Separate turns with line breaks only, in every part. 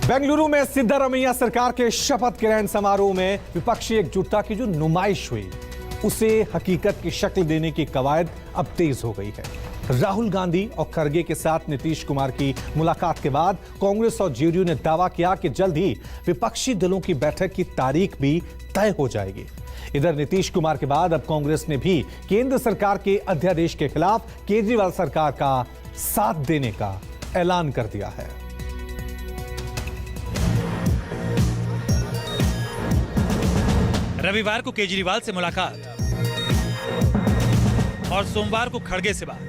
बेंगलुरु में सिद्धारमैया सरकार के शपथ ग्रहण समारोह में विपक्षी एकजुटता की जो नुमाइश हुई उसे हकीकत की शक्ल देने की कवायद अब तेज हो गई है। राहुल गांधी और खड़गे के साथ नीतीश कुमार की मुलाकात के बाद कांग्रेस और जेडीयू ने दावा किया कि जल्द ही विपक्षी दलों की बैठक की तारीख भी तय हो जाएगी। इधर नीतीश कुमार के बाद अब कांग्रेस ने भी केंद्र सरकार के अध्यादेश के खिलाफ केजरीवाल सरकार का साथ देने का ऐलान कर दिया है।
रविवार को केजरीवाल से मुलाकात और सोमवार को खड़गे से बात।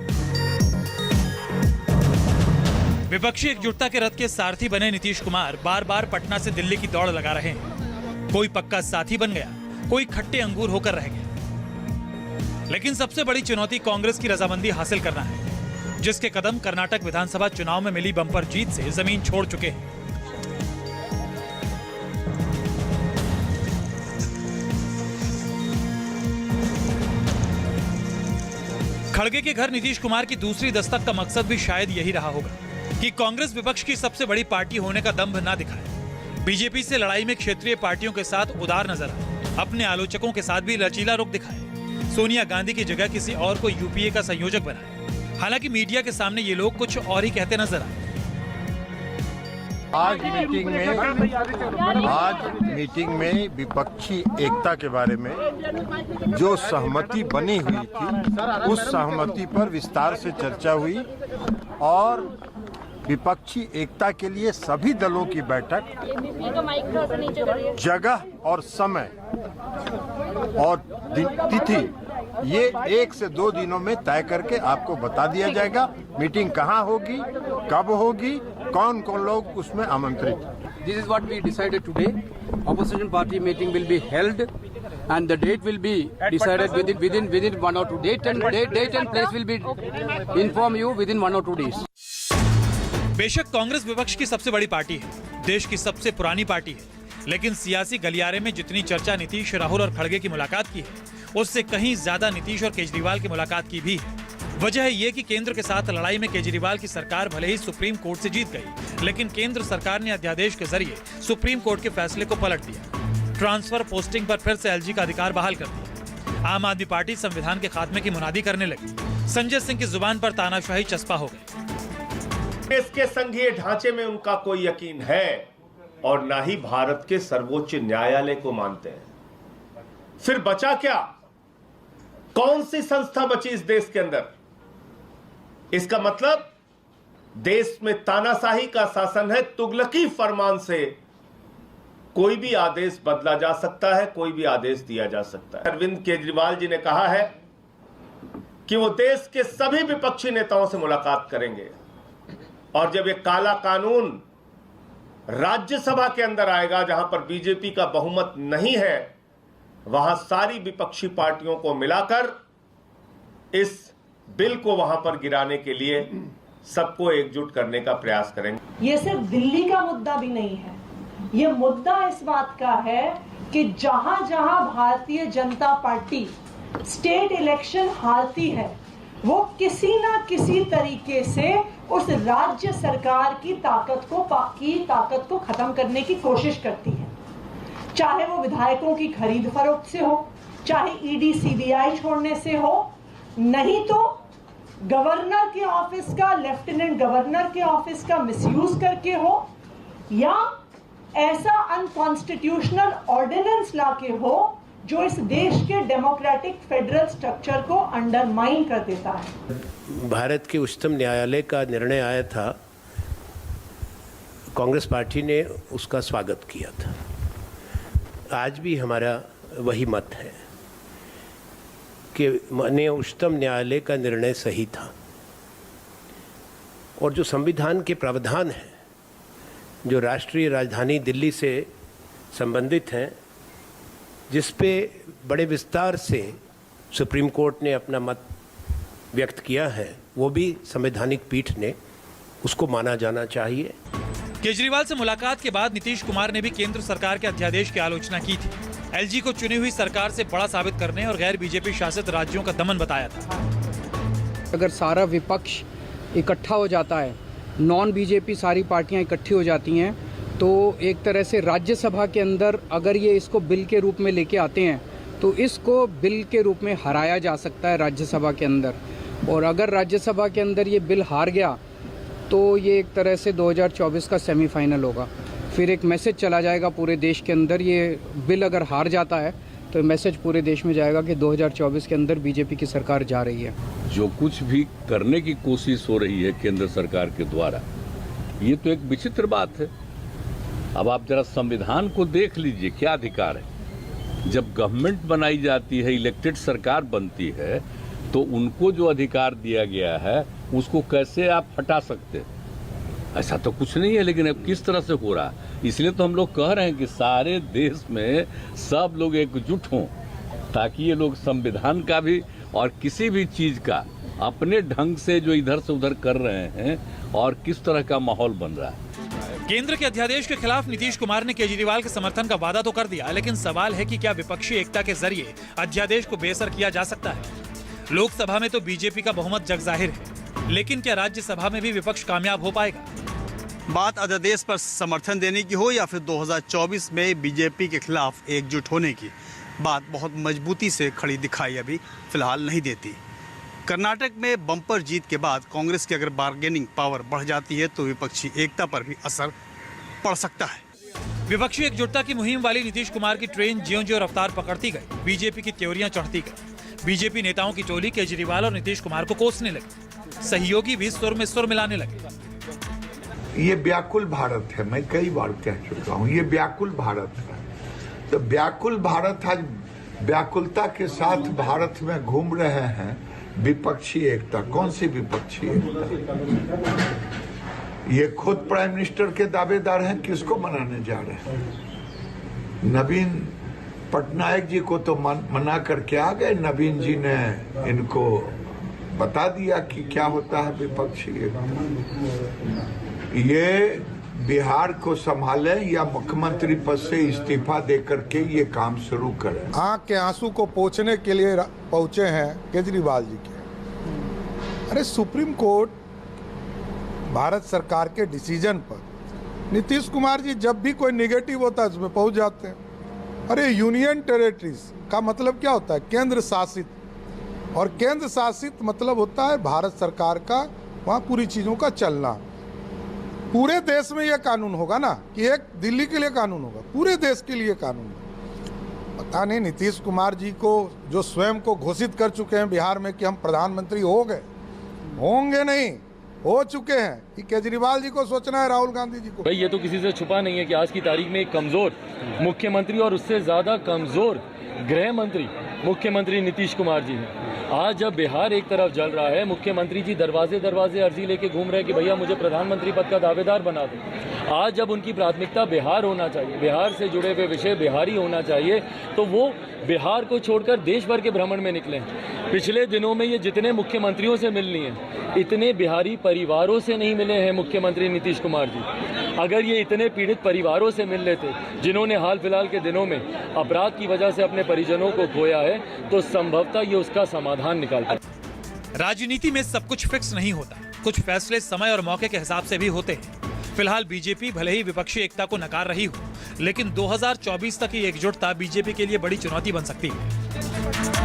विपक्षी एकजुटता के रथ के सारथी बने नीतीश कुमार बार बार पटना से दिल्ली की दौड़ लगा रहे हैं। कोई पक्का साथी बन गया, कोई खट्टे अंगूर होकर रह गया। लेकिन सबसे बड़ी चुनौती कांग्रेस की रजामंदी हासिल करना है, जिसके कदम कर्नाटक विधानसभा चुनाव में मिली बंपर जीत से जमीन छोड़ चुके हैं। खड़गे के घर नीतीश कुमार की दूसरी दस्तक का मकसद भी शायद यही रहा होगा कि कांग्रेस विपक्ष की सबसे बड़ी पार्टी होने का दंभ ना दिखाए, बीजेपी से लड़ाई में क्षेत्रीय पार्टियों के साथ उदार नजर आए, अपने आलोचकों के साथ भी लचीला रुख दिखाए, सोनिया गांधी की जगह किसी और को यूपीए का संयोजक बनाए। हालांकि मीडिया के सामने ये लोग कुछ और ही कहते नजर आए।
आज मीटिंग में विपक्षी एकता के बारे में जो सहमति बनी हुई थी उस सहमति पर विस्तार से चर्चा हुई और विपक्षी एकता के लिए सभी दलों की बैठक जगह और समय और तिथि ये 1 से 2 दिनों में तय करके आपको बता दिया जाएगा। मीटिंग कहाँ होगी, कब होगी, कौन कौन लोग उसमें आमंत्रित।
This is what we decided today. Opposition party meeting will be held, and the date will be decided within 1 or 2 days. Date and place will be inform you within 1 or 2 days.
बेशक कांग्रेस विपक्ष की सबसे बड़ी party है, देश की सबसे पुरानी पार्टी है, लेकिन सियासी गलियारे में जितनी चर्चा नीतीश, राहुल और खड़गे की मुलाकात की है, उससे कहीं ज्यादा नीतीश और केजरीवाल की मुलाकात की भी है। वजह है ये कि केंद्र के साथ लड़ाई में केजरीवाल की सरकार भले ही सुप्रीम कोर्ट से जीत गई, लेकिन केंद्र सरकार ने अध्यादेश के जरिए सुप्रीम कोर्ट के फैसले को पलट दिया। ट्रांसफर पोस्टिंग पर फिर से एलजी का अधिकार बहाल कर दिया। आम आदमी पार्टी संविधान के खात्मे की मुनादी करने लगी। संजय सिंह की जुबान पर तानाशाही चस्पा हो गई।
देश के संघीय ढांचे में उनका कोई यकीन है और ना ही भारत के सर्वोच्च न्यायालय को मानते हैं। फिर बचा क्या? कौन सी संस्था बची इस देश के अंदर? इसका मतलब देश में तानाशाही का शासन है। तुगलकी फरमान से कोई भी आदेश बदला जा सकता है, कोई भी आदेश दिया जा सकता है। अरविंद केजरीवाल जी ने कहा है कि वो देश के सभी विपक्षी नेताओं से मुलाकात करेंगे और जब ये काला कानून राज्यसभा के अंदर आएगा, जहां पर बीजेपी का बहुमत नहीं है, वहां सारी विपक्षी पार्टियों को मिलाकर इस बिल को वहां पर गिराने के लिए सबको एकजुट करने का प्रयास करेंगे।
ये सिर्फ दिल्ली का मुद्दा भी नहीं है, ये मुद्दा इस बात का है कि जहां जहां Bharatiya Janata party state election हारती है, वो किसी ना किसी तरीके से उस राज्य सरकार की ताकत को खत्म करने की कोशिश करती है। चाहे वो विधायकों की खरीद फरोख्त से हो, चाहे ईडी सीबीआई छोड़ने से हो, नहीं तो गवर्नर के ऑफिस का, लेफ्टिनेंट गवर्नर के ऑफिस का मिसयूज करके हो, या ऐसा अनकॉन्स्टिट्यूशनल ऑर्डिनेंस लाके हो जो इस देश के डेमोक्रेटिक फेडरल स्ट्रक्चर को अंडरमाइन कर देता है।
भारत के उच्चतम न्यायालय का निर्णय आया था, कांग्रेस पार्टी ने उसका स्वागत किया था। आज भी हमारा वही मत है कि माननीय उच्चतम न्यायालय का निर्णय सही था और जो संविधान के प्रावधान हैं, जो राष्ट्रीय राजधानी दिल्ली से संबंधित हैं, जिस पे बड़े विस्तार से सुप्रीम कोर्ट ने अपना मत व्यक्त किया है, वो भी संवैधानिक पीठ ने उसको माना जाना चाहिए।
केजरीवाल से मुलाकात के बाद नीतीश कुमार ने भी केंद्र सरकार के अध्यादेश की आलोचना की थी। एलजी को चुनी हुई सरकार से बड़ा साबित करने और गैर बीजेपी शासित राज्यों का दमन बताया था।
अगर सारा विपक्ष इकट्ठा हो जाता है, नॉन बीजेपी सारी पार्टियां इकट्ठी हो जाती हैं, तो एक तरह से राज्यसभा के अंदर अगर ये इसको बिल के रूप में लेके आते हैं तो इसको बिल के रूप में हराया जा सकता है राज्यसभा के अंदर, और अगर राज्यसभा के अंदर ये बिल हार गया तो ये एक तरह से 2024 का सेमीफाइनल होगा। फिर एक मैसेज चला जाएगा पूरे देश के अंदर, ये बिल अगर हार जाता है तो मैसेज पूरे देश में जाएगा कि 2024 के अंदर बीजेपी की सरकार जा रही है।
जो कुछ भी करने की कोशिश हो रही है केंद्र सरकार के द्वारा, ये तो एक विचित्र बात है। अब आप जरा संविधान को देख लीजिए, क्या अधिकार है। जब गवर्नमेंट बनाई जाती है, इलेक्टेड सरकार बनती है, तो उनको जो अधिकार दिया गया है उसको कैसे आप हटा सकते हैं? ऐसा तो कुछ नहीं है, लेकिन अब किस तरह से हो रहा है। इसलिए तो हम लोग कह रहे हैं कि सारे देश में सब लोग एकजुट हों, ताकि ये लोग संविधान का भी और किसी भी चीज का अपने ढंग से जो इधर से उधर कर रहे हैं और किस तरह का माहौल बन रहा है।
केंद्र के अध्यादेश के खिलाफ नीतीश कुमार ने केजरीवाल के समर्थन का वादा तो कर दिया, लेकिन सवाल है कि क्या विपक्षी एकता के जरिए अध्यादेश को बेअसर किया जा सकता है। लोकसभा में तो बीजेपी का बहुमत जगजाहिर है, लेकिन क्या राज्यसभा में भी विपक्ष कामयाब हो पाएगा?
बात अध्यादेश पर समर्थन देने की हो या फिर 2024 में बीजेपी के खिलाफ एकजुट होने की, बात बहुत मजबूती से खड़ी दिखाई अभी फिलहाल नहीं देती। कर्नाटक में बम्पर जीत के बाद कांग्रेस की अगर बार्गेनिंग पावर बढ़ जाती है तो विपक्षी एकता पर भी असर पड़ सकता है।
विपक्षी एकजुटता की मुहिम वाली नीतीश कुमार की ट्रेन ज्यों-ज्यों रफ्तार पकड़ती गई, बीजेपी की त्योरियां चढ़ती गई। बीजेपी नेताओं की टोली केजरीवाल और नीतीश कुमार को कोसने लगी, सहयोगी भी सुर में सुर मिलाने लगे।
ये व्याकुल भारत है, मैं कई बार कह चुका हूँ, ये व्याकुल भारत है। तो व्याकुल भारत आज व्याकुलता के साथ भारत में घूम रहे हैं विपक्षी एकता। कौन सी विपक्षी एकता? ये खुद प्राइम मिनिस्टर के दावेदार हैं, किसको मनाने जा रहे हैं? नवीन पटनायक जी को तो मना करके आ गए, नवीन जी ने इनको बता दिया कि क्या होता है विपक्षी एकता। ये बिहार को संभाले या मुख्यमंत्री पद से इस्तीफा देकर के ये काम शुरू करें।
आंख के आंसू को पोंछने के लिए पहुंचे हैं केजरीवाल जी के। अरे सुप्रीम कोर्ट भारत सरकार के डिसीजन पर नीतीश कुमार जी जब भी कोई निगेटिव होता है उसमें पहुंच जाते हैं। अरे यूनियन टेरिटरीज का मतलब क्या होता है? केंद्र शासित, और केंद्र शासित मतलब होता है भारत सरकार का वहाँ पूरी चीज़ों का चलना। पूरे देश में यह कानून होगा ना कि एक दिल्ली के लिए कानून होगा, पूरे देश के लिए कानून होगा। पता नहीं नीतीश कुमार जी को जो स्वयं को घोषित कर चुके हैं बिहार में कि हम प्रधानमंत्री हो गए, होंगे नहीं, हो चुके हैं, कि केजरीवाल जी को सोचना है, राहुल गांधी जी को।
भाई ये तो किसी से छुपा नहीं है कि आज की तारीख में एक कमजोर मुख्यमंत्री और उससे ज्यादा कमजोर गृह मंत्री मुख्यमंत्री नीतीश कुमार जी हैं। आज जब बिहार एक तरफ जल रहा है, मुख्यमंत्री जी दरवाजे दरवाजे अर्जी लेके घूम रहे हैं कि भैया मुझे प्रधानमंत्री पद का दावेदार बना दो। आज जब उनकी प्राथमिकता बिहार होना चाहिए, बिहार से जुड़े हुए विषय बिहारी होना चाहिए, तो वो बिहार को छोड़कर देश भर के भ्रमण में निकले। पिछले दिनों में ये जितने मुख्यमंत्रियों से मिल लिए हैं, इतने बिहारी परिवारों से नहीं मिले हैं मुख्यमंत्री नीतीश कुमार जी। अगर ये इतने पीड़ित परिवारों से मिल लेते जिन्होंने हाल फिलहाल के दिनों में अपराध की वजह से अपने परिजनों को खोया है, तो संभवतः ये उसका समाधान निकाल पाए।
राजनीति में सब कुछ फिक्स नहीं होता, कुछ फैसले समय और मौके के हिसाब से भी होते हैं। फिलहाल बीजेपी भले ही विपक्षी एकता को नकार रही हो, लेकिन 2024 तक की एकजुटता बीजेपी के लिए बड़ी चुनौती बन सकती है।